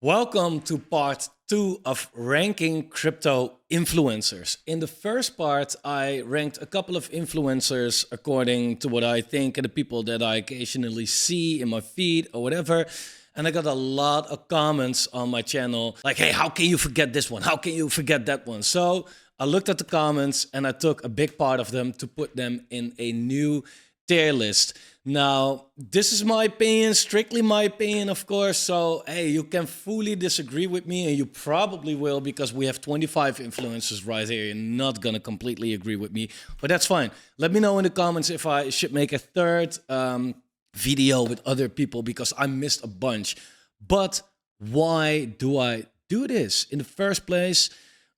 Welcome to part 2 of ranking crypto influencers. In the first part, I ranked a couple of influencers according to what I think and the people that I occasionally see in my feed or whatever. And I got a lot of comments on my channel like, hey, how can you forget this one? How can you forget that one? So I looked at the comments and I took a big part of them to put them in a new tier list. Now, this is my opinion, strictly my opinion, of course. So, hey, you can fully disagree with me, and you probably will because we have 25 influencers right here. You're not going to completely agree with me, but that's fine. Let me know in the comments if I should make a third video with other people because I missed a bunch. But why do I do this in the first place?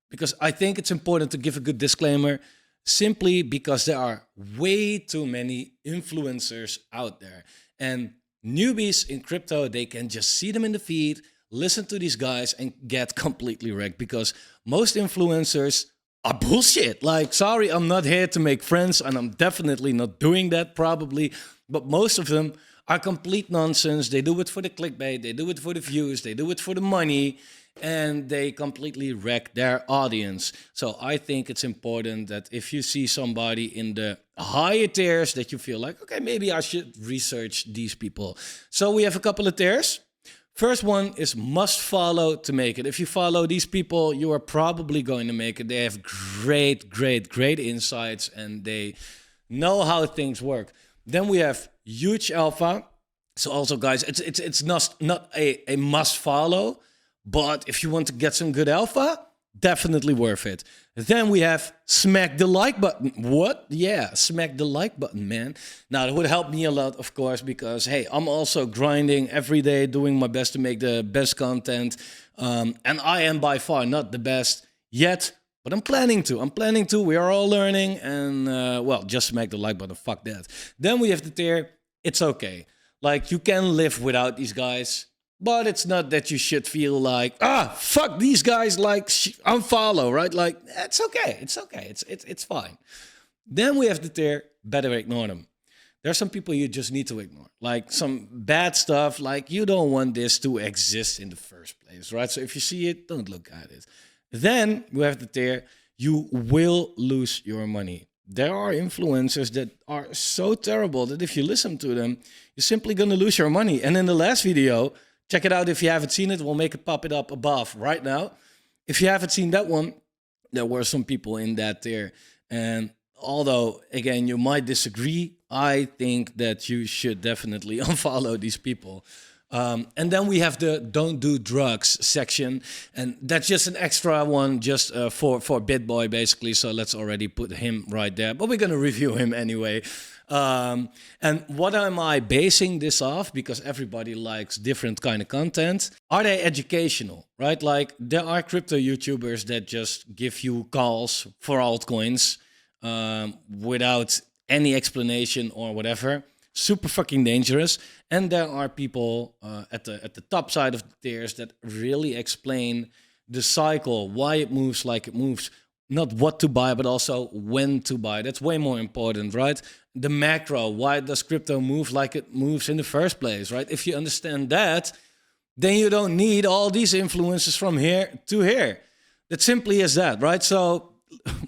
Because I think it's important to give a good disclaimer. Simply because there are way too many influencers out there. And newbies in crypto, they can just see them in the feed, listen to these guys and get completely wrecked because most influencers are bullshit. Like, sorry, I'm not here to make friends and I'm definitely not doing that probably. But most of them are complete nonsense. They do it for the clickbait, they do it for the views, they do it for the money, and they completely wreck their audience. So I think it's important that if you see somebody in the higher tiers that you feel like, okay, maybe I should research these people. So we have a couple of tiers. First one is must follow to make it. If you follow these people, you are probably going to make it. They have great insights and they know how things work. Then we have huge alpha. So also, guys, it's not a must follow. But if you want to get some good alpha, definitely worth it. Then we have smack the like button. What? Yeah, smack the like button, man. Now, that would help me a lot, of course, because, hey, I'm also grinding every day, doing my best to make the best content. And I am by far not the best yet, but I'm planning to. We are all learning. And, well, just smack the like button. Fuck that. Then we have the tier, it's okay. Like, you can live without these guys. But it's not that you should feel like, fuck these guys, like unfollow, right? Like, it's okay, it's fine. Then we have the tier, better ignore them. There are some people you just need to ignore, like some bad stuff, like you don't want this to exist in the first place, right? So if you see it, don't look at it. Then we have the tier, you will lose your money. There are influencers that are so terrible that if you listen to them, you're simply gonna lose your money. And in the last video, check it out if you haven't seen it. We'll make it pop it up above right now. If you haven't seen that one, there were some people in that tier. And although, again, you might disagree, I think that you should definitely unfollow these people. And then we have the don't do drugs section. And that's just an extra one just for Bitboy, basically. So let's already put him right there. But we're going to review him anyway. And what am I basing this off? Because everybody likes different kind of content. Are they educational, right? Like there are crypto YouTubers that just give you calls for altcoins without any explanation or whatever. Super fucking dangerous. And there are people at the top side of the tiers that really explain the cycle, why it moves like it moves. Not what to buy, but also when to buy. That's way more important, right? The macro, why does crypto move like it moves in the first place, right? If you understand that, then you don't need all these influences from here to here. That simply is that, right? So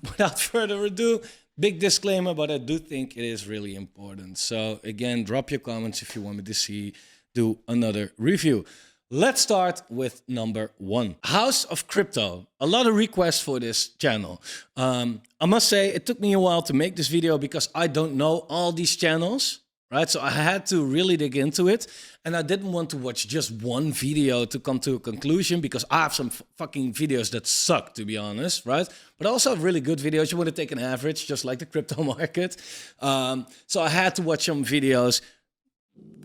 without further ado, big disclaimer, but I do think it is really important. So again, drop your comments if you want me to do another review. Let's start with number 1. House of Crypto. A lot of requests for this channel. I must say it took me a while to make this video because I don't know all these channels, right? So I had to really dig into it. And I didn't want to watch just one video to come to a conclusion because I have some fucking videos that suck, to be honest, right? But I also have really good videos. You want to take an average, just like the crypto market. So I had to watch some videos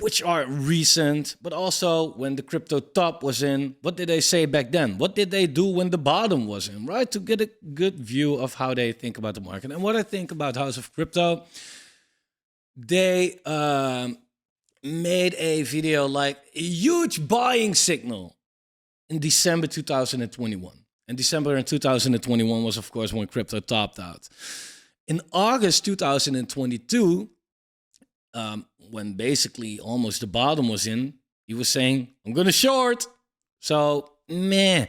which are recent, but also when the crypto top was in, what did they say back then? What did they do when the bottom was in, right? To get a good view of how they think about the market. And what I think about House of Crypto, they made a video like a huge buying signal in December 2021. And December in 2021 was, of course, when crypto topped out. In August 2022, when basically almost the bottom was in, he was saying, I'm going to short. So, meh.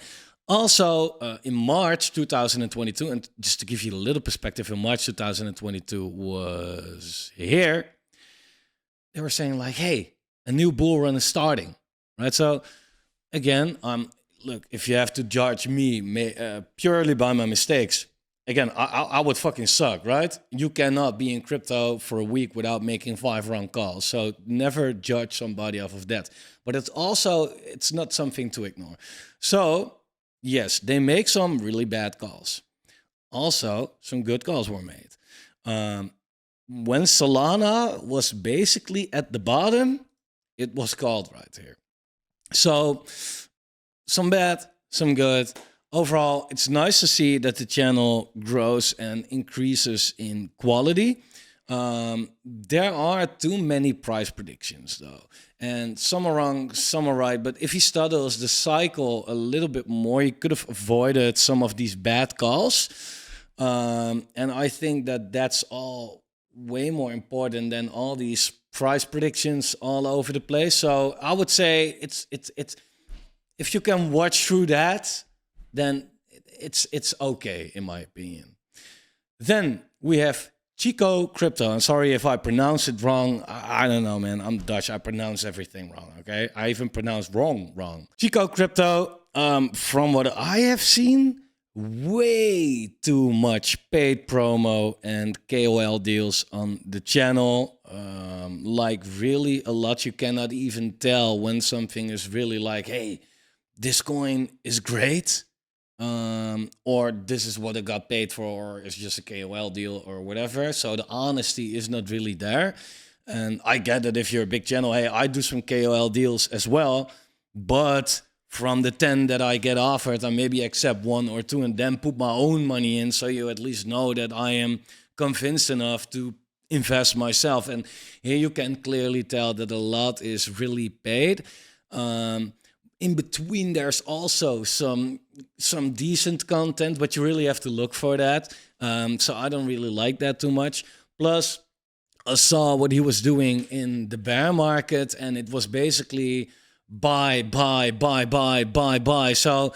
Also, in March 2022, and just to give you a little perspective, in March 2022 was here, they were saying like, hey, a new bull run is starting, right? So again, look, if you have to judge me purely by my mistakes, again, I would fucking suck, right? You cannot be in crypto for a week without making 5 wrong calls. So never judge somebody off of that. But it's not something to ignore. So yes, they make some really bad calls. Also, some good calls were made. When Solana was basically at the bottom, it was called right here. So some bad, some good. Overall, it's nice to see that the channel grows and increases in quality. There are too many price predictions though. And some are wrong, some are right. But if he studies the cycle a little bit more, he could have avoided some of these bad calls. And I think that that's all way more important than all these price predictions all over the place. So I would say it's if you can watch through that, then it's okay in my opinion. Then we have Chico Crypto. I'm sorry if I pronounce it wrong. I don't know, man. I'm Dutch. I pronounce everything wrong, okay? I even pronounce wrong. Chico Crypto, from what I have seen, way too much paid promo and KOL deals on the channel. Like really a lot. You cannot even tell when something is really like, hey, this coin is great. Or this is what it got paid for, or it's just a KOL deal or whatever. So the honesty is not really there. And I get that if you're a big channel, hey, I do some KOL deals as well. But from the 10 that I get offered, I maybe accept 1 or 2 and then put my own money in. So you at least know that I am convinced enough to invest myself. And here you can clearly tell that a lot is really paid. In between, there's also some decent content, but you really have to look for that. So I don't really like that too much. Plus, I saw what he was doing in the bear market, and it was basically buy. So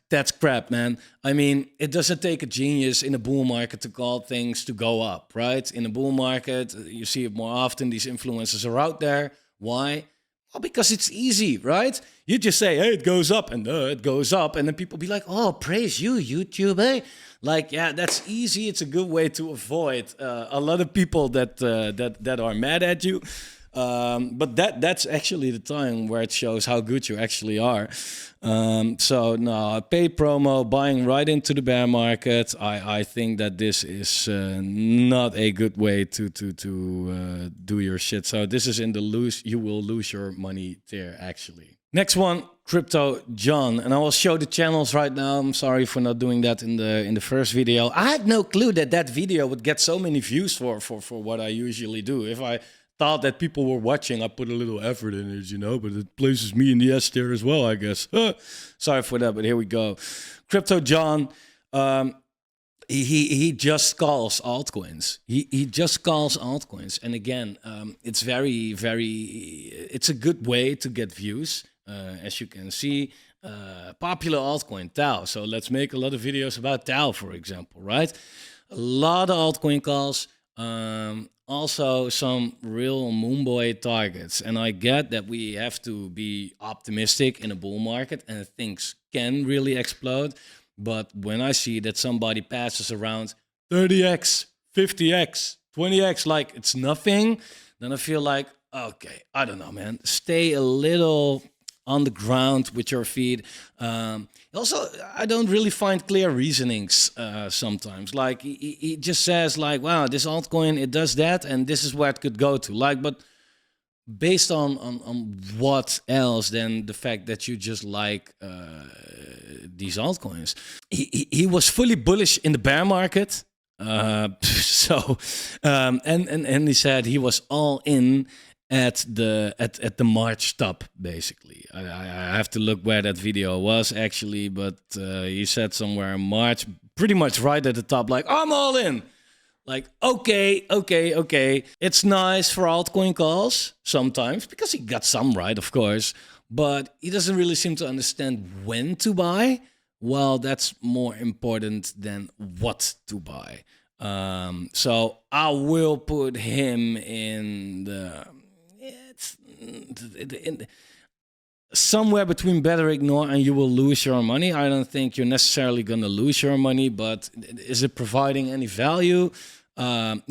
that's crap, man. I mean, it doesn't take a genius in a bull market to call things to go up, right? In a bull market, you see it more often. These influencers are out there. Why? Well, because it's easy, right? You just say, hey, it goes up, and it goes up. And then people be like, oh, praise you, YouTube, eh? Like, yeah, that's easy. It's a good way to avoid a lot of people that are mad at you. But that's actually the time where it shows how good you actually are. So no, paid promo, buying right into the bear market. I think that this is not a good way to do your shit. So this is in the lose. You will lose your money there actually. Next one, Crypto John, and I will show the channels right now. I'm sorry for not doing that in the first video. I had no clue that video would get so many views for what I usually do. If I thought that people were watching, I put a little effort in it, you know, but it places me in the S tier as well, I guess. Sorry for that, but here we go. Crypto John, he just calls altcoins. He just calls altcoins. And again, it's it's a good way to get views. As you can see, popular altcoin, Tau. So let's make a lot of videos about Tau, for example, right? A lot of altcoin calls. Also some real moonboy targets. And I get that we have to be optimistic in a bull market and things can really explode. But when I see that somebody passes around 30x, 50x, 20x, like it's nothing, then I feel like, okay, I don't know, man. Stay a little on the ground with your feet. Also, I don't really find clear reasonings sometimes. Like he just says like, wow, this altcoin, it does that, and this is where it could go to. Like, but based on what else than the fact that you just like these altcoins? He was fully bullish in the bear market. And he said he was all in at the March top, basically. I have to look where that video was actually, but he said somewhere in March, pretty much right at the top, like, I'm all in. Like, okay. It's nice for altcoin calls sometimes, because he got some right, of course. but he doesn't really seem to understand when to buy. Well, that's more important than what to buy. So I will put him in somewhere between better ignore and you will lose your money. I don't think you're necessarily going to lose your money, but is it providing any value? No.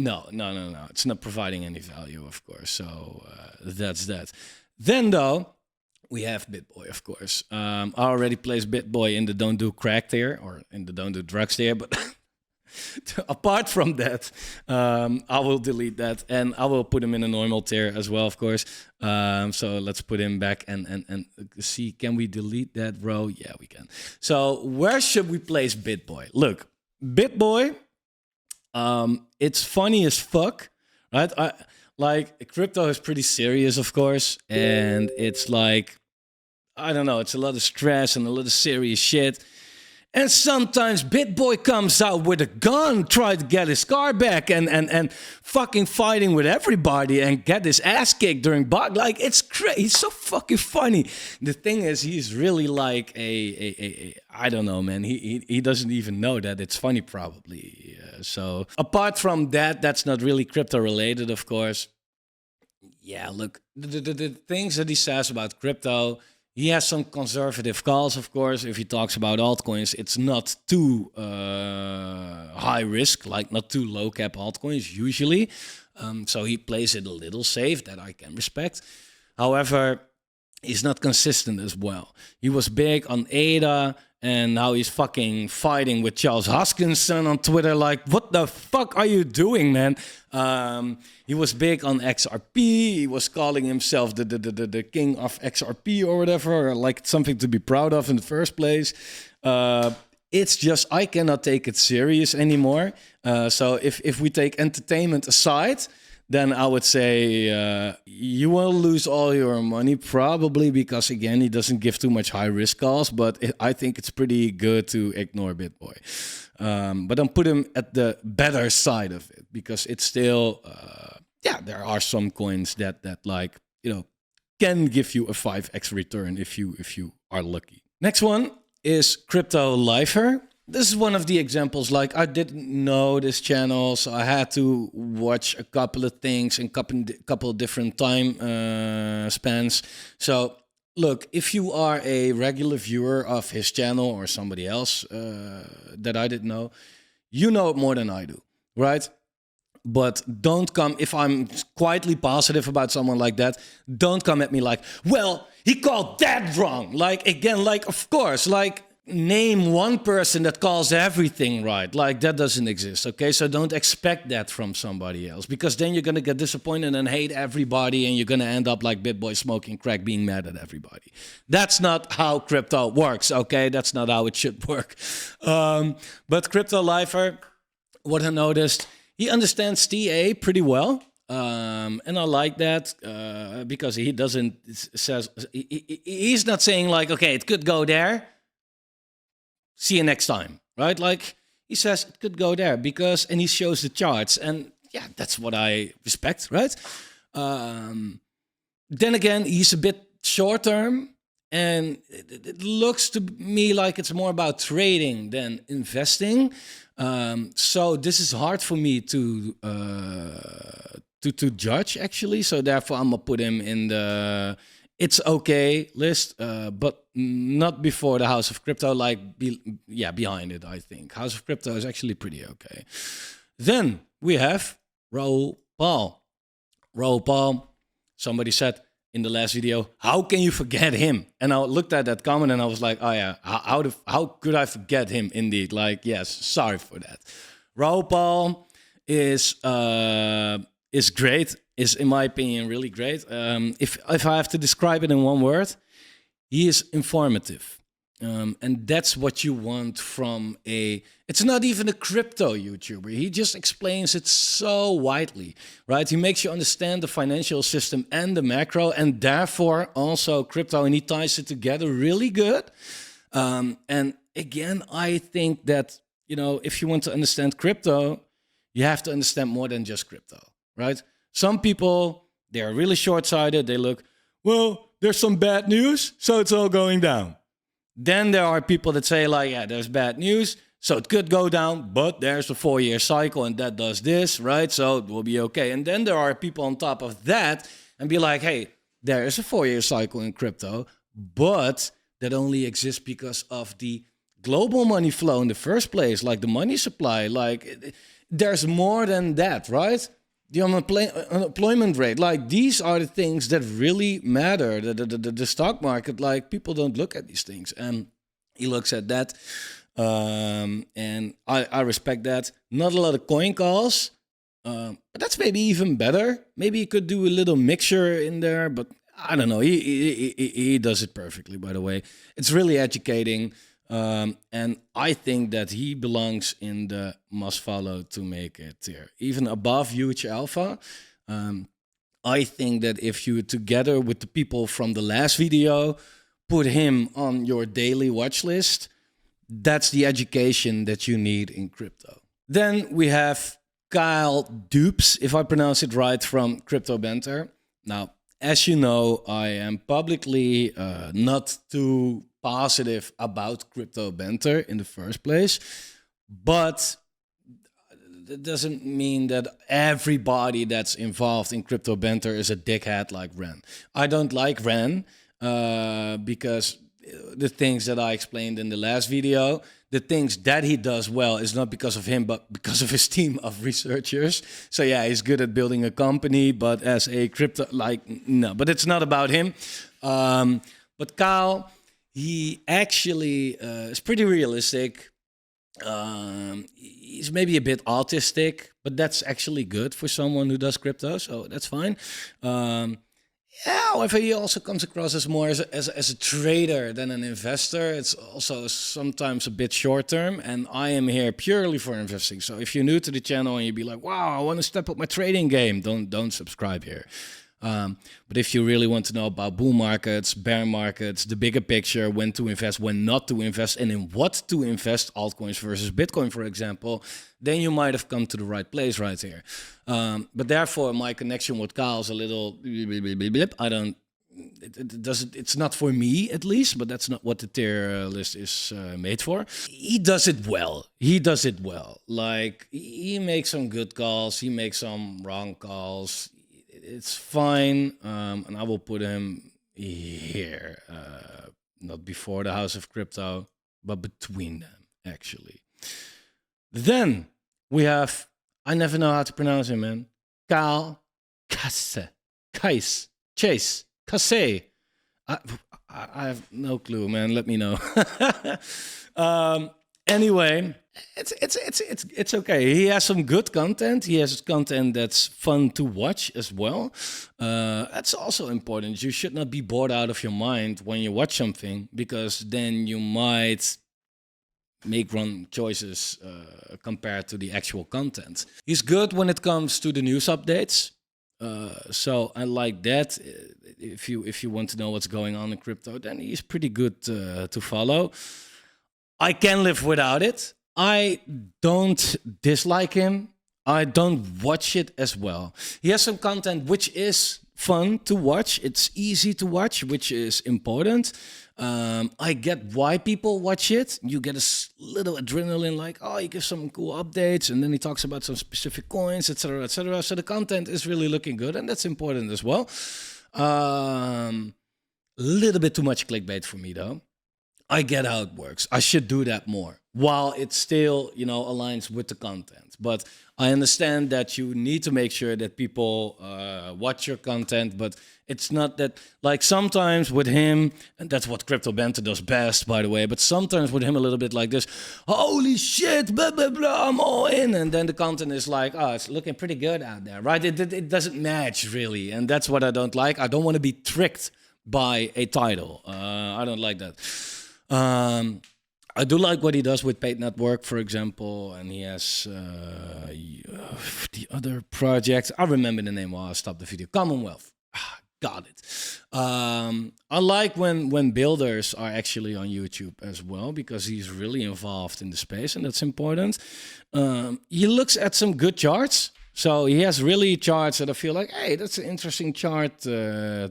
It's not providing any value, of course. So that's that. Then, though, we have Bitboy, of course. I already placed Bitboy in the don't do crack tier or in the don't do drugs tier, but apart from that, I will delete that and I will put him in a normal tier as well, of course. So let's put him back and see, can we delete that row? Yeah, we can. So where should we place Bitboy? Look, Bitboy, it's funny as fuck, right? Like crypto is pretty serious, of course, and it's like, I don't know, it's a lot of stress and a lot of serious shit. And sometimes Bitboy comes out with a gun, try to get his car back and fucking fighting with everybody and get his ass kicked during bug. Like, it's crazy. He's so fucking funny. The thing is, he's really like I don't know, man. He doesn't even know that it's funny, probably. So apart from that, that's not really crypto related, of course. Yeah, look, the things that he says about crypto, he has some conservative calls, of course. If he talks about altcoins, it's not too high risk, like not too low cap altcoins usually. So he plays it a little safe, that I can respect. However, he's not consistent as well. He was big on ADA, and now he's fucking fighting with Charles Hoskinson on Twitter. Like, what the fuck are you doing, man? He was big on XRP. He was calling himself the king of XRP or whatever, or like something to be proud of in the first place. It's just, I cannot take it serious anymore. So if we take entertainment aside, then I would say you will lose all your money, probably because, again, he doesn't give too much high-risk calls, but I think it's pretty good to ignore Bitboy. But don't put him at the better side of it, because it's still, there are some coins that like, you know, can give you a 5x return if you are lucky. Next one is Crypto Lifer. This is one of the examples. Like, I didn't know this channel, so I had to watch a couple of things in couple of different time spans. So look, if you are a regular viewer of his channel or somebody else that I didn't know, you know it more than I do, right? But don't come, if I'm quietly positive about someone like that, don't come at me like, well, he called that wrong. Like, again, like, of course, like, name one person that calls everything right. Like, that doesn't exist, okay? So don't expect that from somebody else, because then you're going to get disappointed and hate everybody, and you're going to end up like Bitboy smoking crack, being mad at everybody. That's not how crypto works, okay? That's not how it should work. But Crypto Lifer, what I noticed, he understands TA pretty well. And I like that because he doesn't, he's not saying like, okay, it could go there, see you next time, right? Like, he says it could go there because, and he shows the charts, and yeah, that's what I respect, right? Then again, he's a bit short term, and it looks to me like it's more about trading than investing. So this is hard for me to judge, actually. So therefore, I'm gonna put him in the it's okay list, but not before the House of Crypto, like, behind it, I think. House of Crypto is actually pretty okay. Then we have Raoul Pal. Raoul Pal, somebody said in the last video, how can you forget him? And I looked at that comment and I was like, oh yeah, how could I forget him indeed? Like, yes, sorry for that. Raoul Pal is great, is in my opinion really great. If I have to describe it in one word, he is informative. And that's what you want from it's not even a crypto YouTuber. He just explains it so widely, right? He makes you understand the financial system and the macro, and therefore also crypto, and he ties it together really good. And again, I think that, you know, if you want to understand crypto, you have to understand more than just crypto, right? Some people, they are really short-sighted. They look, well, there's some bad news, so it's all going down. Then there are people that say like, yeah, there's bad news, so it could go down, but there's a 4-year cycle and that does this, right? So it will be okay. And then there are people on top of that and be like, hey, there is a 4-year cycle in crypto, but that only exists because of the global money flow in the first place, like the money supply. Like there's more than that, right? The unemployment rate, like these are the things that really matter. The stock market, like people don't look at these things, and he looks at that, and I respect that. Not a lot of coin calls, but that's maybe even better. Maybe he could do a little mixture in there, but I don't know. He does it perfectly, by the way. It's really educating. And I think that he belongs in the must follow to make it tier, even above Huge Alpha. I think that if you, together with the people from the last video, put him on your daily watch list, that's the education that you need in crypto. Then we have Kyle Doops, if I pronounce it right, from Crypto Banter. Now, as you know, I am publicly not too positive about Crypto Banter in the first place, but that doesn't mean that everybody that's involved in Crypto Banter is a dickhead like Ren. I don't like Ren because the things that I explained in the last video, the things that he does well is not because of him, but because of his team of researchers. So yeah, he's good at building a company, but as a crypto, like, no, but it's not about him. But Kyle, he actually is pretty realistic. He's maybe a bit autistic, but that's actually good for someone who does crypto, so that's fine. However, he also comes across as more as a trader than an investor. It's also sometimes a bit short term, and I am here purely for investing. So if you're new to the channel and you be like, wow, I want to step up my trading game, don't subscribe here. But if you really want to know about bull markets, bear markets, the bigger picture, when to invest, when not to invest, and in what to invest, altcoins versus Bitcoin, for example, then you might have come to the right place right here. But therefore, my connection with Kyle is a little blip. I don't. It doesn't. It's not for me, at least. But that's not what the tier list is made for. He does it well. He does it well. Like he makes some good calls. He makes some wrong calls. It's fine, and I will put him here, not before the House of Crypto, but between them, actually. Then we have, I never know how to pronounce him, man. Chasse. I have no clue, man. Let me know. Anyway, it's okay. He has some good content. He has content that's fun to watch as well. That's also important. You should not be bored out of your mind when you watch something, because then you might make wrong choices compared to the actual content. He's good when it comes to the news updates. So I like that. If you want to know what's going on in crypto, then he's pretty good to follow. I can live without it. I don't dislike him. I don't watch it as well. He has some content which is fun to watch. It's easy to watch, which is important. I get why people watch it. You get a little adrenaline, like, oh, he gives some cool updates, and then he talks about some specific coins, etc., etc. So the content is really looking good, and that's important as well. A little bit too much clickbait for me, though. I get how it works. I should do that more, while it still, aligns with the content. But I understand that you need to make sure that people watch your content, but it's not that, like, sometimes with him, and that's what Crypto Banter does best, by the way, but sometimes with him a little bit like this, holy shit, blah, blah, blah, I'm all in. And then the content is like, oh, it's looking pretty good out there, right? It doesn't match, really. And that's what I don't like. I don't want to be tricked by a title. I don't like that. I do like what he does with paid network, for example, and he has the other project. I remember the name while I stopped the video. Commonwealth. Got it. I like when builders are actually on YouTube as well, because he's really involved in the space, and that's important. He looks at some good charts. So he has really charts that I feel like, hey, that's an interesting chart to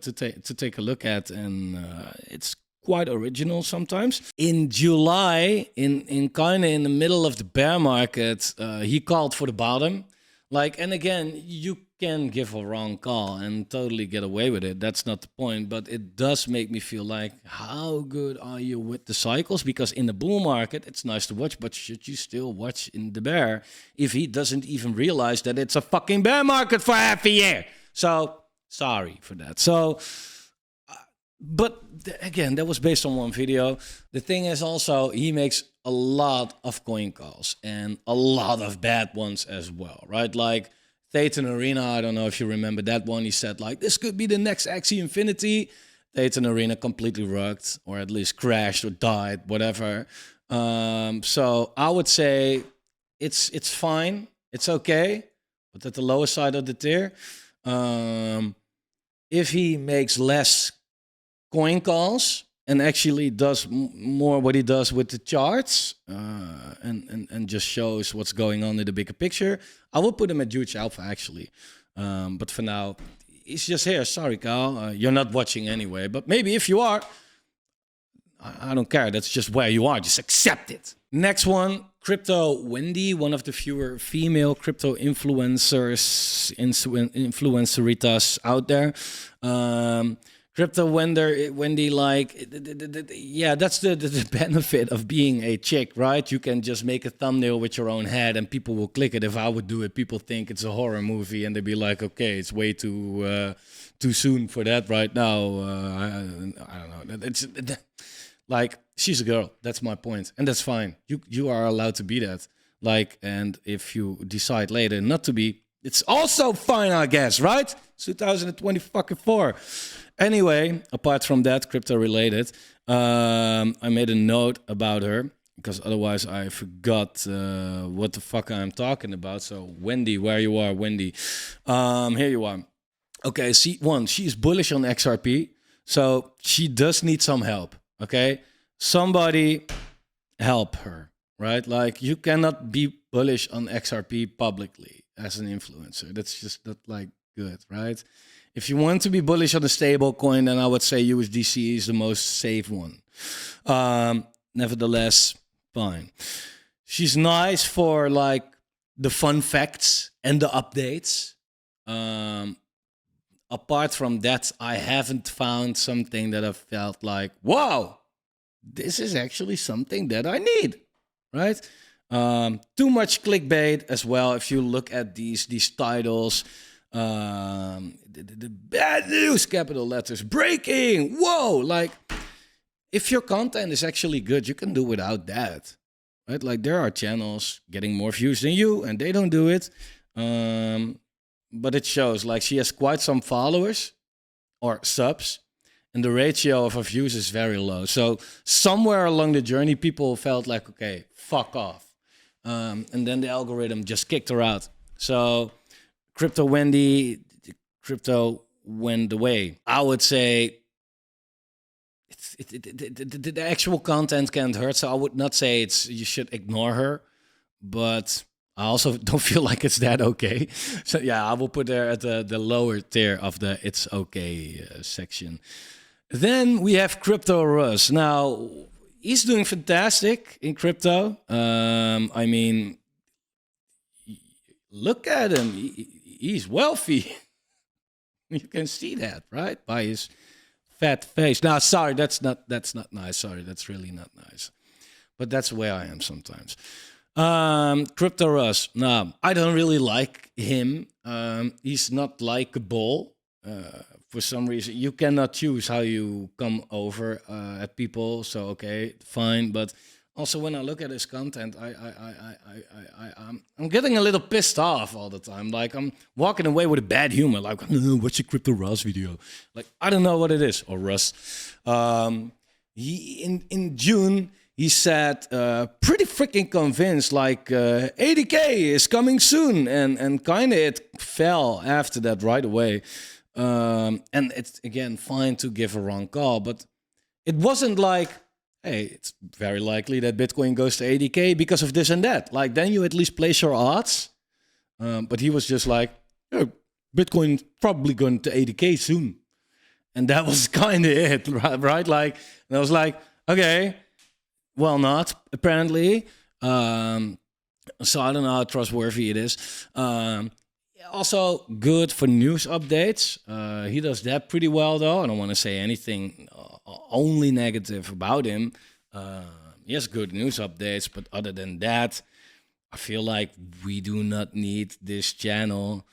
take a look at, and it's quite original sometimes. In July, in kind of in the middle of the bear market, he called for the bottom. Like, and again, you can give a wrong call and totally get away with it. That's not the point, but it does make me feel like, how good are you with the cycles? Because in the bull market, it's nice to watch, but should you still watch in the bear if he doesn't even realize that it's a fucking bear market for half a year? So, sorry for that. So, but again, that was based on one video. The thing is also, he makes a lot of coin calls and a lot of bad ones as well, right? Like Thetan Arena, I don't know if you remember that one. He said like, this could be the next Axie Infinity. Thetan Arena completely rugged, or at least crashed or died, whatever. So I would say it's fine. It's okay, but at the lower side of the tier. If he makes less coin calls and actually does more what he does with the charts and just shows what's going on in the bigger picture, I will put him at huge alpha actually. But for now, he's just here. Sorry, Kyle. You're not watching anyway. But maybe if you are, I don't care. That's just where you are. Just accept it. Next one, Crypto Wendy, one of the fewer female crypto influencers, influenceritas out there. Crypto Wendy, like, yeah, that's the benefit of being a chick, right? You can just make a thumbnail with your own head and people will click it. If I would do it, people think it's a horror movie and they'd be like, okay, it's way too soon for that right now. I don't know. It's like, she's a girl. That's my point. And that's fine. You are allowed to be that. Like, and if you decide later not to be, it's also fine, I guess, right? It's 2024. Anyway, apart from that, crypto related, I made a note about her because otherwise I forgot what the fuck I'm talking about. So Wendy, where you are, Wendy? Here you are. Okay, she's bullish on XRP, so she does need some help. Okay, somebody help her, right? Like, you cannot be bullish on XRP publicly as an influencer. That's just not like good, right? If you want to be bullish on a stable coin, then I would say USDC is the most safe one. Nevertheless, fine. She's nice for like the fun facts and the updates. Apart from that, I haven't found something that I felt like, wow, this is actually something that I need, right? Too much clickbait as well. If you look at these titles, the bad news, capital letters, breaking, whoa, like, if your content is actually good, you can do without that, right? Like, there are channels getting more views than you and they don't do it. But it shows, like, she has quite some followers or subs and the ratio of her views is very low. So somewhere along the journey, people felt like, okay, fuck off. And then the algorithm just kicked her out. So Crypto Wendy, crypto went away. I would say the actual content can't hurt, so I would not say you should ignore her, but I also don't feel like it's that okay. So yeah, I will put her at the lower tier of the it's okay section. Then we have CryptosRUs. Now, he's doing fantastic in crypto. I mean, look at him. He's wealthy. You can see that, right? By his fat face. Now, sorry, that's not nice. Sorry, that's really not nice. But that's the way I am sometimes. CryptosRUs. Now, I don't really like him. He's not likable. For some reason, you cannot choose how you come over at people. So okay, fine. But also, when I look at his content, I'm getting a little pissed off all the time. Like, I'm walking away with a bad humor. Like, what's your CryptosRUs video? Like, I don't know what it is. Or Rus. He in June, he said, pretty freaking convinced, like 80K is coming soon. And kind of it fell after that right away. And it's, again, fine to give a wrong call. But it wasn't like, hey, it's very likely that Bitcoin goes to 80K because of this and that. Like, then you at least place your odds. But he was just like, "Oh, Bitcoin probably going to 80K soon." And that was kind of it, right? Like, and I was like, okay, well, not apparently. So I don't know how trustworthy it is. Also good for news updates. He does that pretty well, though. I don't want to say anything only negative about him. He has good news updates, but other than that, I feel like we do not need this channel.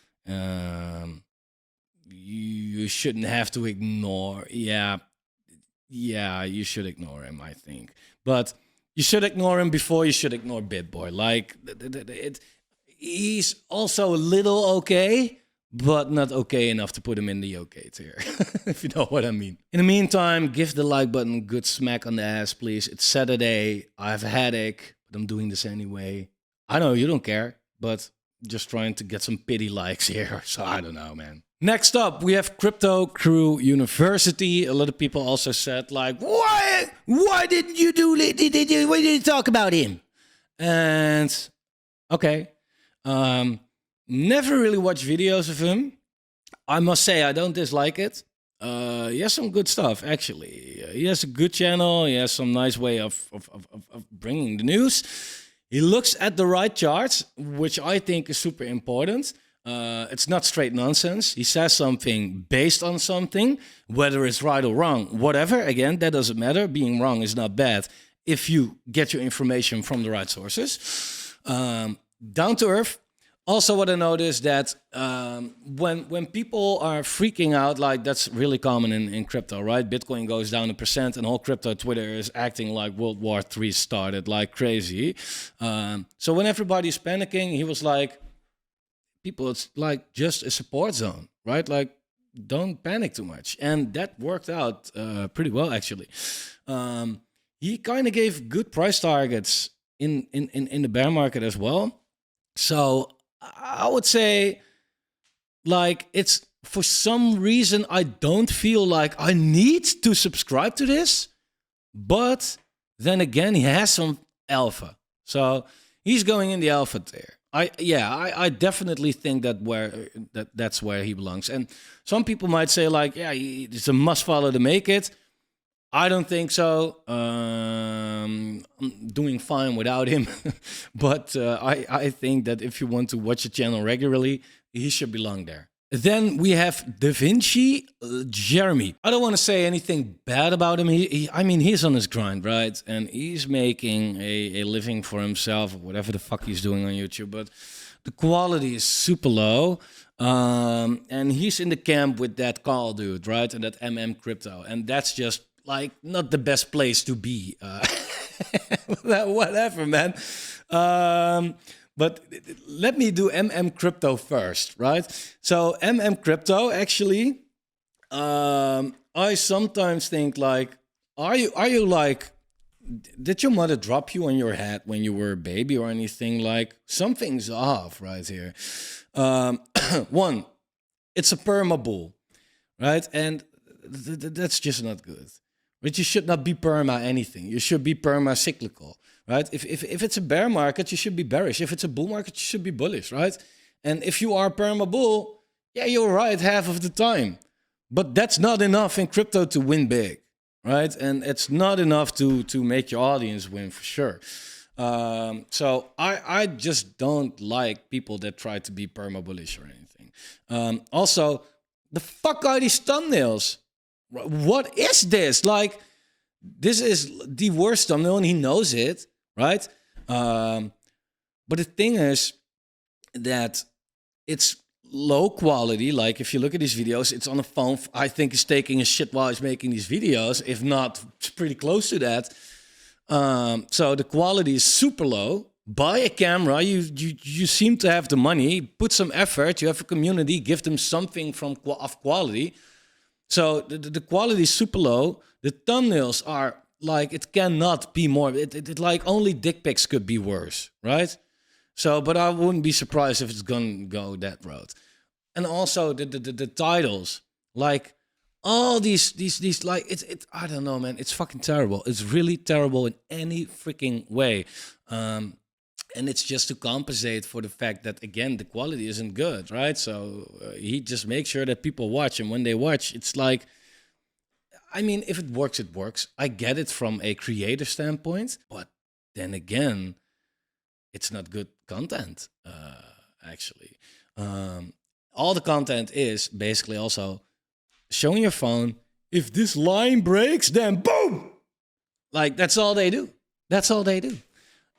You shouldn't have to ignore. Yeah, you should ignore him, I think. But you should ignore him before you should ignore Bitboy. Like, he's also a little okay, but not okay enough to put him in the okay tier, if you know what I mean. In the meantime, give the like button a good smack on the ass, please. It's Saturday. I have a headache, but I'm doing this anyway. I know you don't care, but just trying to get some pity likes here. So I don't know, man. Next up, we have Crypto Crew University. A lot of people also said, like, why didn't you do it? Why didn't you talk about him? And okay, never really watched videos of him. I must say, I don't dislike it. He has some good stuff, actually. He has a good channel. He has some nice way of bringing the news. He looks at the right charts, which I think is super important. It's not straight nonsense. He says something based on something, whether it's right or wrong, whatever. Again, that doesn't matter. Being wrong is not bad if you get your information from the right sources. Down to earth. Also, what I noticed that when people are freaking out, like that's really common in crypto, right? Bitcoin goes down 1% and whole crypto Twitter is acting like World War III started like crazy. So when everybody's panicking, he was like, people, it's like just a support zone, right? Like, don't panic too much. And that worked out pretty well, actually. He kind of gave good price targets in the bear market as well. So I would say, like, it's for some reason I don't feel like I need to subscribe to this, but then again, he has some alpha, so he's going in the alpha tier. I definitely think that's where he belongs. And some people might say, like, yeah, it's a must follow to make it. I don't think so. I'm doing fine without him. But I think that if you want to watch the channel regularly, he should belong there. Then we have Davinci Jeremy. I don't want to say anything bad about him. I mean, he's on his grind, right? And he's making a living for himself, or whatever the fuck he's doing on YouTube. But the quality is super low. And he's in the camp with that Carl dude, right? And that MMCrypto. And that's just like not the best place to be. Whatever, man. But let me do MMCrypto first, right? So MMCrypto, actually, I sometimes think, like, are you like, did your mother drop you on your head when you were a baby or anything? Like, something's off right here. One, it's a perma bull, right? And that's just not good. But you should not be perma anything. You should be perma cyclical, right? If it's a bear market, you should be bearish. If it's a bull market, you should be bullish, right? And if you are perma bull, yeah, you're right half of the time. But that's not enough in crypto to win big, right? And it's not enough to make your audience win for sure. So I just don't like people that try to be perma bullish or anything. Also, the fuck are these thumbnails? What is this? Like, this is the worst thumbnail, and he knows it, right? But the thing is that it's low quality. Like, if you look at these videos, it's on a phone. I think he's taking a shit while he's making these videos. If not, it's pretty close to that. So the quality is super low. Buy a camera. You seem to have the money. Put some effort. You have a community. Give them something of quality. So the quality is super low. The thumbnails are like, it cannot be more. It like only dick pics could be worse, right? So, but I wouldn't be surprised if it's gonna go that road. And also the titles, like all these like it's I don't know, man. It's fucking terrible. It's really terrible in any freaking way. And it's just to compensate for the fact that, again, the quality isn't good, right? So he just makes sure that people watch. And when they watch, it's like, I mean, if it works, it works. I get it from a creator standpoint. But then again, it's not good content, actually. All the content is basically also showing your phone. If this line breaks, then boom! Like, that's all they do. That's all they do.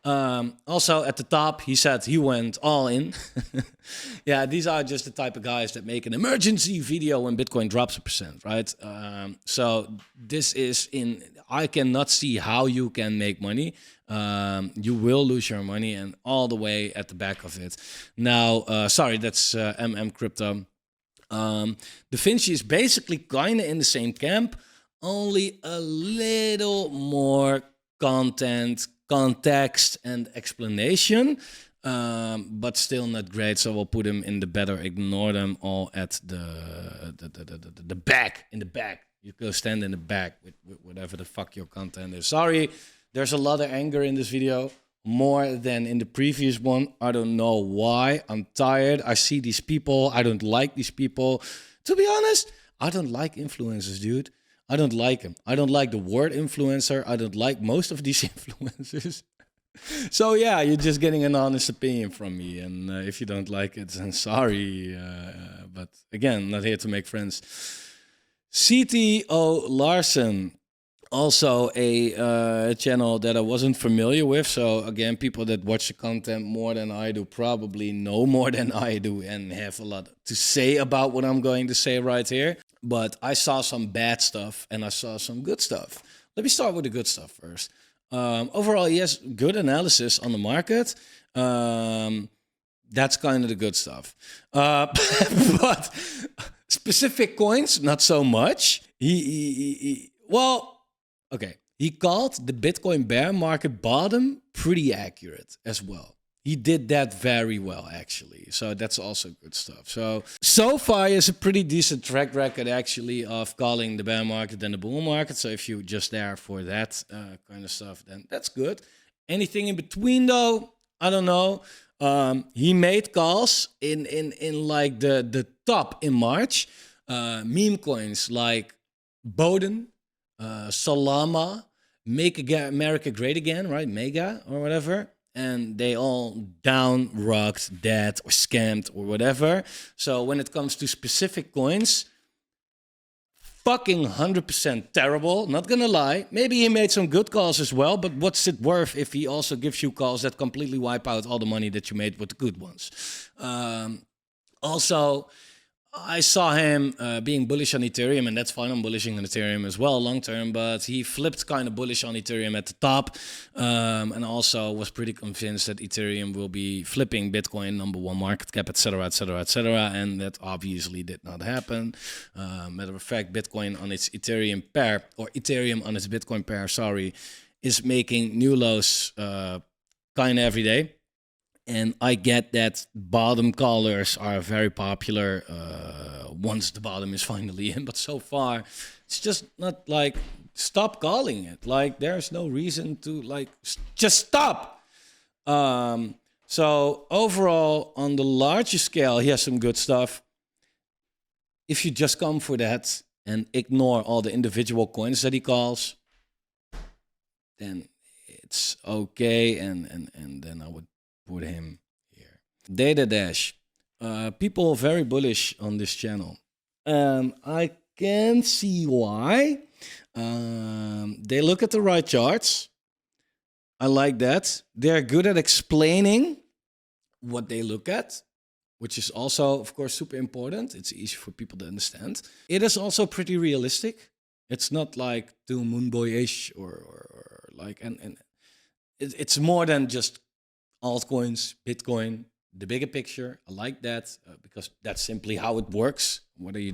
Also, at the top, he said he went all in. Yeah, these are just the type of guys that make an emergency video when Bitcoin drops 1%, right? So this is I cannot see how you can make money. You will lose your money, and all the way at the back of it. Now, sorry, that's MMCrypto. Davinci is basically kind of in the same camp, only a little more context and explanation, but still not great. So we'll put him in the better ignore them all at the back. In the back, you go stand in the back with whatever the fuck your content is. Sorry, there's a lot of anger in this video, more than in the previous one. I don't know why. I'm tired. I see these people. I don't like these people. To be honest, I don't like influencers, dude. I don't like them. I don't like the word influencer. I don't like most of these influencers. So yeah, you're just getting an honest opinion from me. And if you don't like it, then sorry. But again, not here to make friends. CTO Larsson. Also a channel that I wasn't familiar with. So again, people that watch the content more than I do probably know more than I do and have a lot to say about what I'm going to say right here. But I saw some bad stuff and I saw some good stuff. Let me start with the good stuff first. Overall, yes, good analysis on the market. That's kind of the good stuff. But specific coins, not so much. Okay, he called the Bitcoin bear market bottom pretty accurate as well. He did that very well, actually. So that's also good stuff. So far, he has a pretty decent track record, actually, of calling the bear market and the bull market. So if you're just there for that kind of stuff, then that's good. Anything in between, though, I don't know. He made calls in like the top in March. Meme coins like Boden, Solana, Make America Great Again, right? Mega or whatever. And they all down, rocked, dead, or scammed, or whatever. So when it comes to specific coins, fucking 100% terrible. Not gonna lie. Maybe he made some good calls as well, but what's it worth if he also gives you calls that completely wipe out all the money that you made with the good ones? Also, I saw him being bullish on Ethereum, and that's fine. I'm bullish on Ethereum as well long term, but he flipped kind of bullish on Ethereum at the top, and also was pretty convinced that Ethereum will be flipping Bitcoin #1 market cap, etc., etc., etc., and that obviously did not happen. Matter of fact, Bitcoin on its Ethereum pair, or Ethereum on its Bitcoin pair, sorry, is making new lows kind of every day. And I get that bottom callers are very popular once the bottom is finally in. But so far, it's just not like, stop calling it. Like, there's no reason to, like, just stop. So overall, on the larger scale, he has some good stuff. If you just come for that and ignore all the individual coins that he calls, then it's okay. And then I would put him here. Datadash. People very bullish on this channel. I can see why. They look at the right charts. I like that. They're good at explaining what they look at, which is also, of course, super important. It's easy for people to understand. It is also pretty realistic. It's not like too moonboyish or like, and it's more than just altcoins, Bitcoin, the bigger picture. I like that because that's simply how it works. Whether you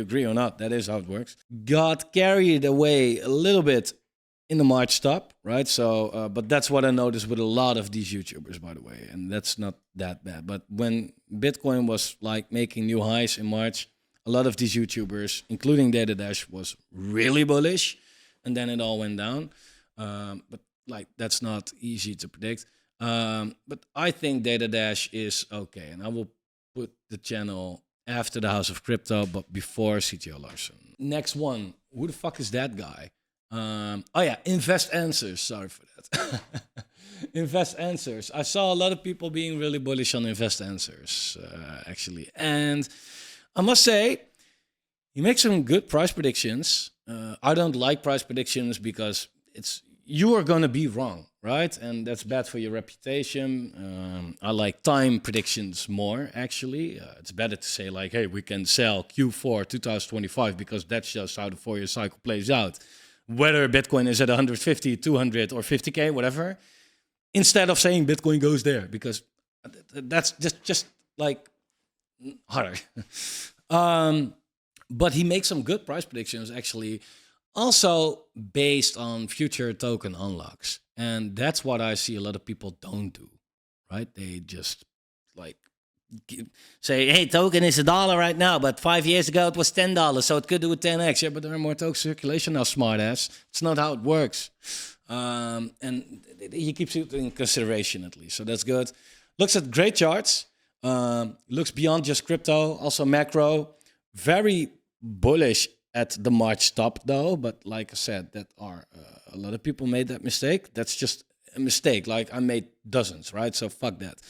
agree or not, that is how it works. Got carried away a little bit in the March stop, right? So, but that's what I noticed with a lot of these YouTubers, by the way, and that's not that bad. But when Bitcoin was like making new highs in March, a lot of these YouTubers, including Datadash, was really bullish, and then it all went down. But like, that's not easy to predict. But I think Datadash is okay. And I will put the channel after the House of Crypto, but before CTO Larsson. Next one. Who the fuck is that guy? Oh yeah, InvestAnswers. Sorry for that. InvestAnswers. I saw a lot of people being really bullish on InvestAnswers, actually. And I must say, he makes some good price predictions. I don't like price predictions because you are going to be wrong, right? And that's bad for your reputation. I like time predictions more, actually. It's better to say like, hey, we can sell Q4 2025 because that's just how the 4-year cycle plays out. Whether Bitcoin is at 150, 200 or 50K, whatever, instead of saying Bitcoin goes there, because that's just like harder. But he makes some good price predictions, actually, also based on future token unlocks. And that's what I see a lot of people don't do, right? They just like say, hey, token is $1 right now, but 5 years ago it was $10, so it could do a 10x. Yeah, but there are more token circulation now, smartass. It's not how it works. And he keeps it in consideration at least, so that's good. Looks at great charts. Looks beyond just crypto, also macro. Very bullish at the March top though, but like I said, that are a lot of people made that mistake. That's just a mistake. Like I made dozens, right? So fuck that.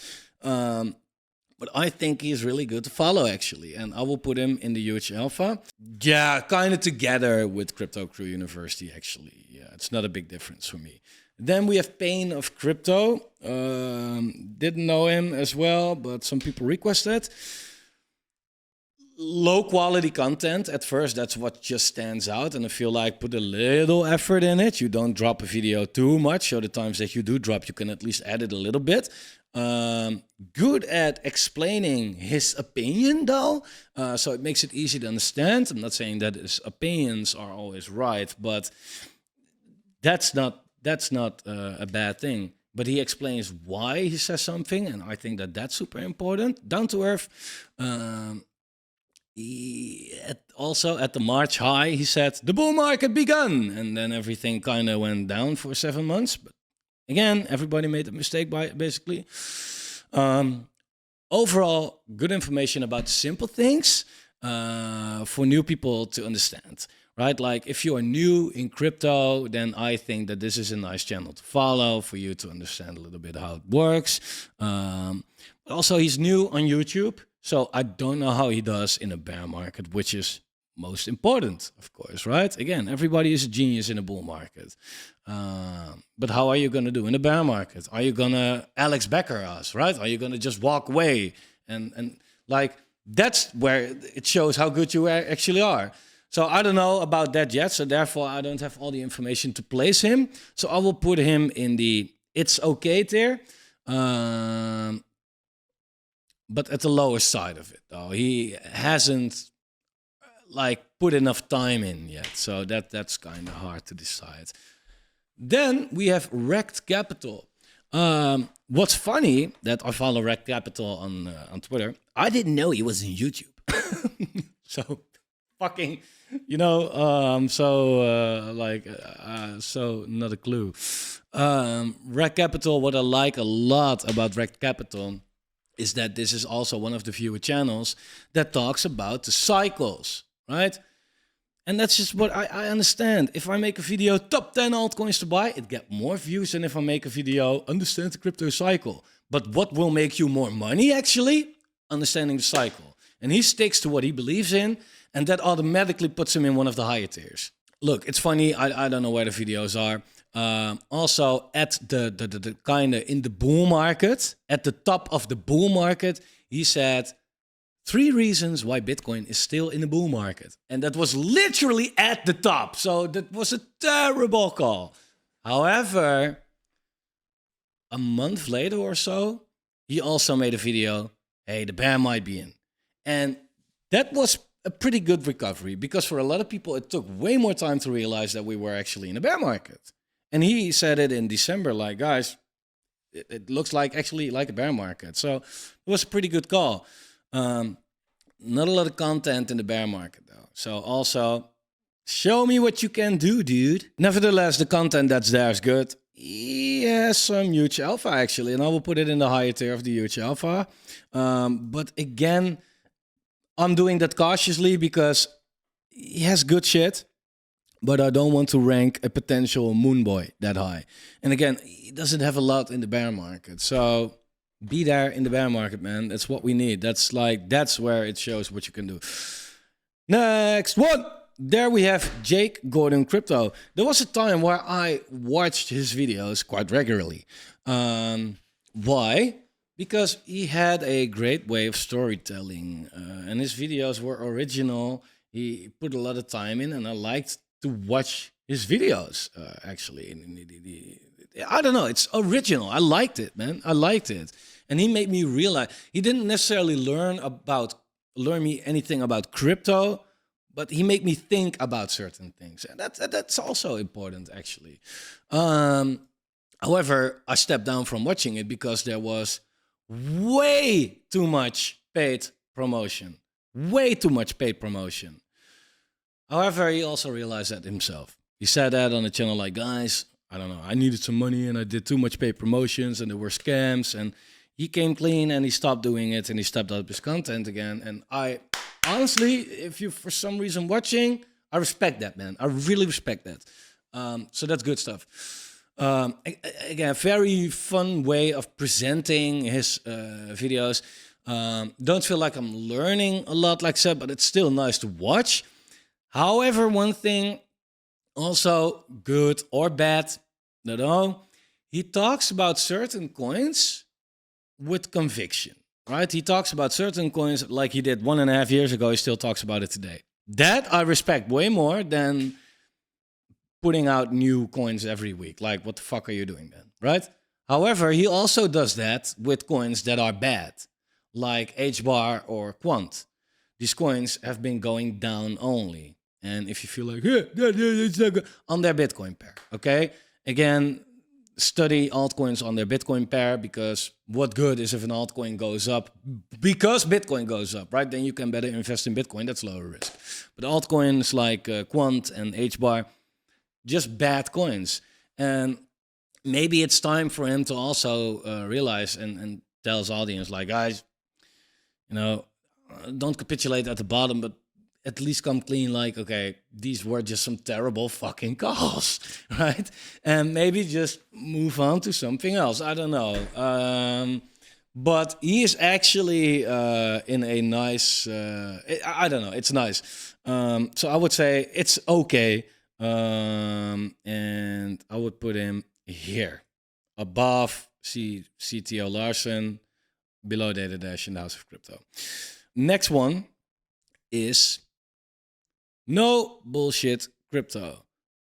But I think he's really good to follow, actually, and I will put him in the huge alpha. Yeah, kind of together with Crypto Crew University, actually. Yeah, it's not a big difference for me. Then we have Pain of Crypto. Didn't know him as well, but some people requested. Low quality content at first, that's what just stands out, and I feel like put a little effort in it. You don't drop a video too much, so the times that you do drop, you can at least edit a little bit. Good at explaining his opinion though, so it makes it easy to understand. I'm not saying that his opinions are always right, but that's not a bad thing. But he explains why he says something, and I think that that's super important. Down to earth. Also at the March high, he said, the bull market begun. And then everything kind of went down for 7 months. But again, everybody made a mistake by it, basically. Overall, good information about simple things for new people to understand, right? Like if you are new in crypto, then I think that this is a nice channel to follow for you to understand a little bit how it works. But also, he's new on YouTube. So I don't know how he does in a bear market, which is most important, of course, right? Again, everybody is a genius in a bull market. But how are you going to do in a bear market? Are you going to Alex Becker us, right? Are you going to just walk away? And like, that's where it shows how good you actually are. So I don't know about that yet. So therefore, I don't have all the information to place him. So I will put him in the it's okay tier. But at the lower side of it, though. He hasn't like put enough time in yet. So that's kind of hard to decide. Then we have Rekt Capital. What's funny that I follow Rekt Capital on Twitter. I didn't know he was in YouTube. So fucking, so not a clue. Rekt Capital, what I like a lot about Rekt Capital is that this is also one of the fewer channels that talks about the cycles, right? And that's just what I understand. If I make a video, top 10 altcoins to buy, it gets more views than if I make a video, understand the crypto cycle. But what will make you more money, actually? Understanding the cycle. And he sticks to what he believes in, and that automatically puts him in one of the higher tiers. Look, it's funny, I don't know where the videos are. Also at the kind of in the bull market, at the top of the bull market, he said 3 reasons why Bitcoin is still in the bull market. And that was literally at the top. So that was a terrible call. However, a month later or so, he also made a video, hey, the bear might be in. And that was a pretty good recovery because for a lot of people, it took way more time to realize that we were actually in a bear market. And he said it in December, like, guys, it looks like actually like a bear market. So it was a pretty good call. Not a lot of content in the bear market, though. So also, show me what you can do, dude. Nevertheless, the content that's there is good. he has some huge alpha actually, and I will put it in the higher tier of the huge alpha. But again, I'm doing that cautiously because he has good shit, but I don't want to rank a potential moon boy that high. And again, he doesn't have a lot in the bear market. So be there in the bear market, man. That's what we need. That's where it shows what you can do. Next one. There we have Jake Gordon Crypto. There was a time where I watched his videos quite regularly. Why? Because he had a great way of storytelling, and his videos were original. He put a lot of time in, and I liked to watch his videos, actually. I don't know, it's original. I liked it, man. I liked it. And he made me realize, he didn't necessarily learn me anything about crypto, but he made me think about certain things. And that's also important, actually. However, I stepped down from watching it because there was way too much paid promotion. Way too much paid promotion. However, he also realized that himself. He said that on the channel, like, guys, I don't know, I needed some money and I did too much paid promotions and there were scams, and he came clean and he stopped doing it and he stepped up his content again. And I honestly, if you for some reason watching, I respect that, man. I really respect that. So that's good stuff. Again, very fun way of presenting his videos. Don't feel like I'm learning a lot, like I said, but it's still nice to watch. However, one thing also good or bad, don't know, he talks about certain coins with conviction, right? He talks about certain coins like he did 1.5 years ago. He still talks about it today. That I respect way more than putting out new coins every week. Like, what the fuck are you doing, man? Right? However, he also does that with coins that are bad, like HBAR or Quant. These coins have been going down only. And if you feel like, it's not good, on their Bitcoin pair, okay? Again, study altcoins on their Bitcoin pair, because what good is if an altcoin goes up because Bitcoin goes up, right? Then you can better invest in Bitcoin. That's lower risk. But altcoins like Quant and HBAR, just bad coins. And maybe it's time for him to also realize and tell his audience, like, guys, don't capitulate at the bottom, but at least come clean, like, okay, these were just some terrible fucking calls, right? And maybe just move on to something else. I don't know. But he is actually in a nice, I don't know, it's nice. So I would say it's okay. And I would put him here, above CTO Larsson, below Datadash in the House of Crypto. Next one is No Bullshit Crypto.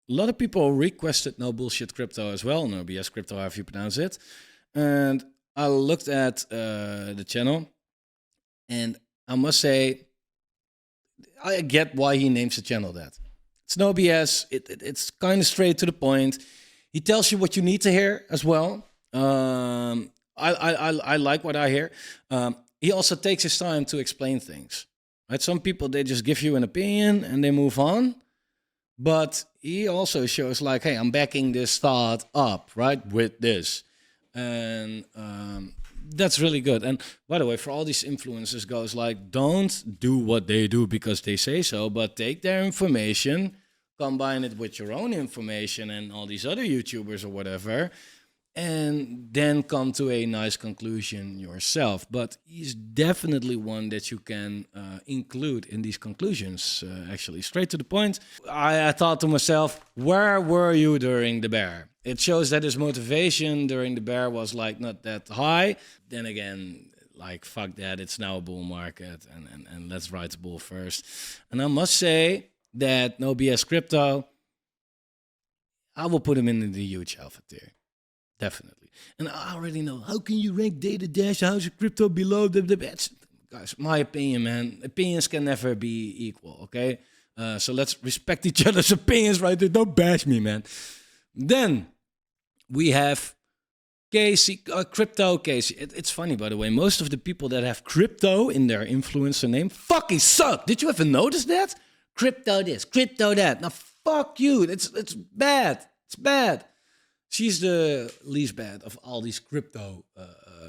A lot of people requested No Bullshit Crypto as well. No BS Crypto, however you pronounce it. And I looked at the channel, and I must say, I get why he names the channel that. It's no BS. It's kind of straight to the point. He tells you what you need to hear as well. I like what I hear. He also takes his time to explain things. Right? Some people, they just give you an opinion and they move on. But he also shows like, hey, I'm backing this thought up, right, with this. And that's really good. And by the way, for all these influencers goes like, don't do what they do because they say so, but take their information, combine it with your own information and all these other YouTubers or whatever, and then come to a nice conclusion yourself. But he's definitely one that you can include in these conclusions, actually. Straight to the point. I thought to myself, where were you during the bear? It shows that his motivation during the bear was like not that high. Then again, like, fuck that, it's now a bull market, and let's ride the bull first. And I must say that No BS Crypto, I will put him in the huge alpha tier. Definitely. And I already know, how can you rank Datadash, House of Crypto below the bets? Guys, my opinion, man. Opinions can never be equal, okay? So let's respect each other's opinions right there. Don't bash me, man. Then we have Casey, Crypto Casey. It's funny, by the way. Most of the people that have crypto in their influencer name fucking suck. Did you ever notice that? Crypto this, crypto that. Now, fuck you. It's bad. It's bad. She's the least bad of all these crypto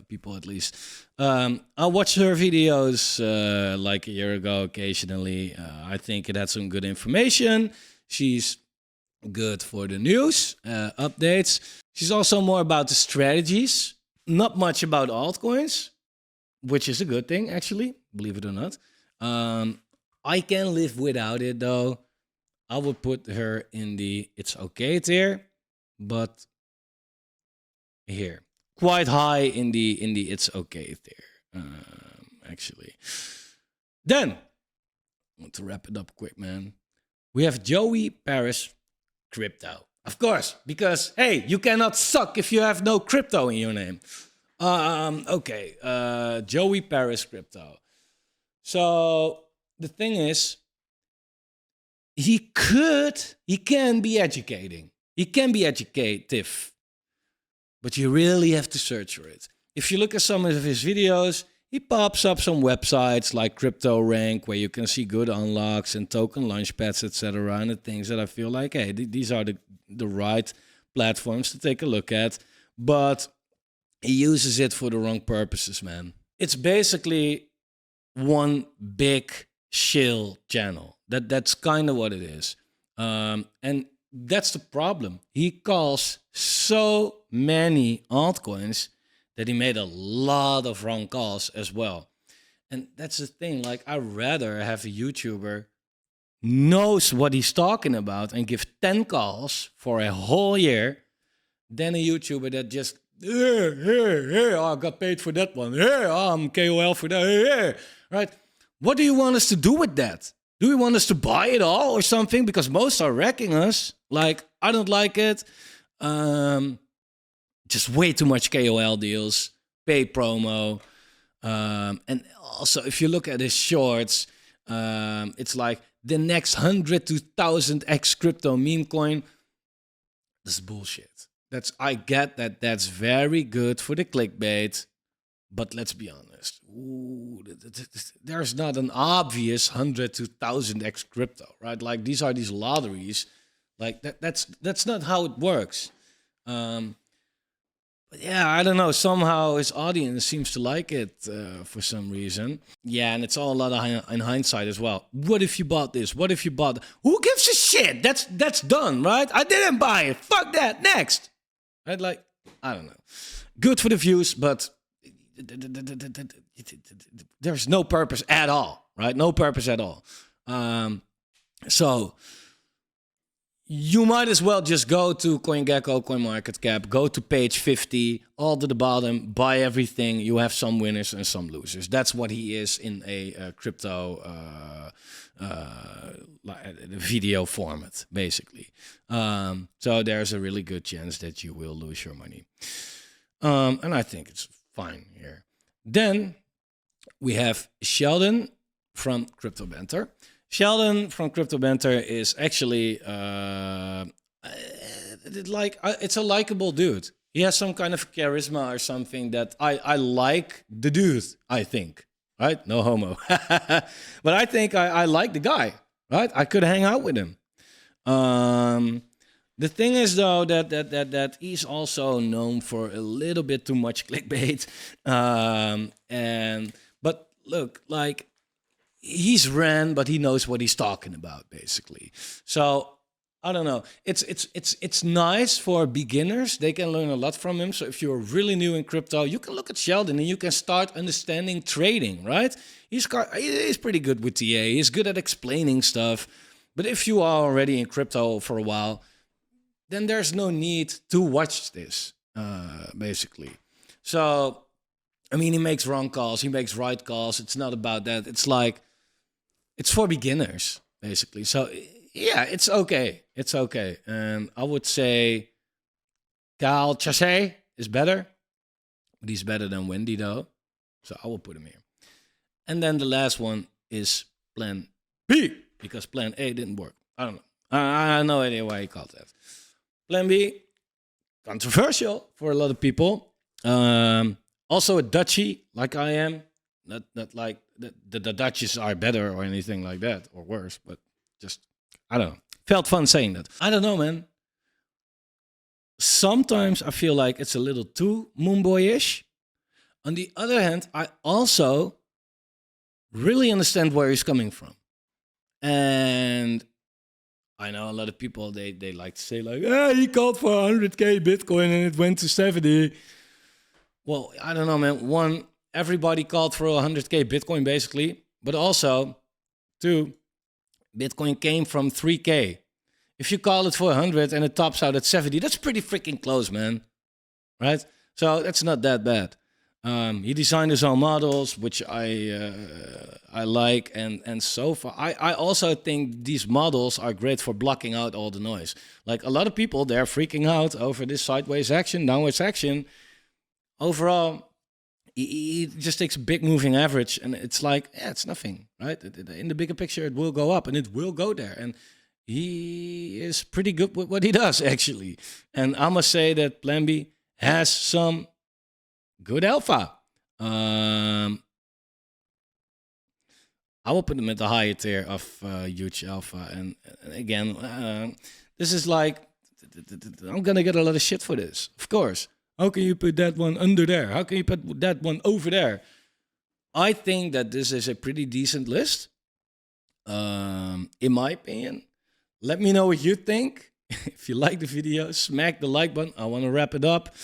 people, at least. I watched her videos like a year ago occasionally. I think it had some good information. She's good for the news, updates. She's also more about the strategies, not much about altcoins, which is a good thing, actually, believe it or not. I can live without it, though. I would put her in the it's okay tier, but here, quite high in the it's okay tier, actually. Then, I want to wrap it up quick, man. We have Joey Parys Crypto. Of course, because, hey, you cannot suck if you have no crypto in your name. Okay, Joey Parys Crypto. So, the thing is, he can be educating. He can be educative. But you really have to search for it. If you look at some of his videos, he pops up some websites like Crypto Rank, where you can see good unlocks and token launchpads, etc. And the things that I feel like, hey, these are the right platforms to take a look at. But he uses it for the wrong purposes, man. It's basically one big shill channel. That's kind of what it is. And that's the problem. He calls so many altcoins that he made a lot of wrong calls as well. And that's the thing. Like, I'd rather have a YouTuber knows what he's talking about and give 10 calls for a whole year than a YouTuber that just, I got paid for that one. I'm KOL for that. Right? What do you want us to do with that? Do we want us to buy it all or something? Because most are wrecking us. Like, I don't like it. Just way too much KOL deals, paid promo. And also, if you look at his shorts, it's like the next 100 to 1000x crypto meme coin. That's bullshit. I get that that's very good for the clickbait. But let's be honest, there's not an obvious 100 to 1000x crypto, right? Like, these are these lotteries. Like, that's not how it works. But yeah, I don't know. Somehow his audience seems to like it for some reason. Yeah, and it's all a lot of in hindsight as well. What if you bought this? What if you bought that? Who gives a shit? That's done, right? I didn't buy it. Fuck that. Next. Right? Like, I don't know. Good for the views, but there's no purpose at all, right? No purpose at all. So you might as well just go to CoinGecko, CoinMarketCap, go to page 50, all to the bottom, buy everything. You have some winners and some losers. That's what he is in a crypto video format, basically. So there's a really good chance that you will lose your money. And I think it's fine here. Then we have Sheldon from Banter. Sheldon from Banter is actually it's a likable dude. He has some kind of charisma or something that I like the dude, I think. Right? No homo. But I think I like the guy. Right? I could hang out with him. The thing is, though, that he's also known for a little bit too much clickbait. But look, like, he's ran, but he knows what he's talking about, basically. So I don't know. It's nice for beginners. They can learn a lot from him. So if you're really new in crypto, you can look at Sheldon and you can start understanding trading, right? He's pretty good with TA. He's good at explaining stuff. But if you are already in crypto for a while, then there's no need to watch this, basically. So, I mean, he makes wrong calls. He makes right calls. It's not about that. It's like, it's for beginners, basically. So, yeah, it's okay. It's okay. And I would say Chasse is better. But he's better than Wendy, though. So I will put him here. And then the last one is Plan B, because Plan A didn't work. I don't know. I have no idea why he called that. Plan B, controversial for a lot of people. Also a Dutchie, like I am. Not like the Dutchies are better or anything like that, or worse, but just, I don't know. Felt fun saying that. I don't know, man. sometimes I feel like it's a little too moonboy-ish. On the other hand, I also really understand where he's coming from. And I know a lot of people, they like to say like, he called for 100K Bitcoin and it went to 70. Well, I don't know, man. One, everybody called for 100K Bitcoin basically. But also, two, Bitcoin came from 3K. If you call it for 100 and it tops out at 70, that's pretty freaking close, man. Right? So that's not that bad. He designed his own models, which I like, and so far I also think these models are great for blocking out all the noise. Like a lot of people, they're freaking out over this sideways action, downwards action. Overall, he just takes a big moving average, and it's like, yeah, it's nothing, right? In the bigger picture, it will go up, and it will go there, and he is pretty good with what he does, actually. And I must say that Plan B has some good alpha. I will put them at the higher tier of huge alpha. And again, this is like, I'm going to get a lot of shit for this, of course. How can you put that one under there? How can you put that one over there? I think that this is a pretty decent list, in my opinion. Let me know what you think. If you like the video, smack the like button. I want to wrap it up.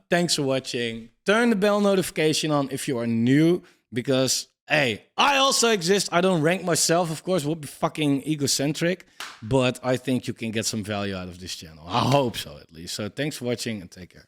Thanks for watching. Turn the bell notification on if you are new, because hey, I also exist. I don't rank myself, of course, would be fucking egocentric, but I think you can get some value out of this channel. I hope so, at least. So thanks for watching and take care.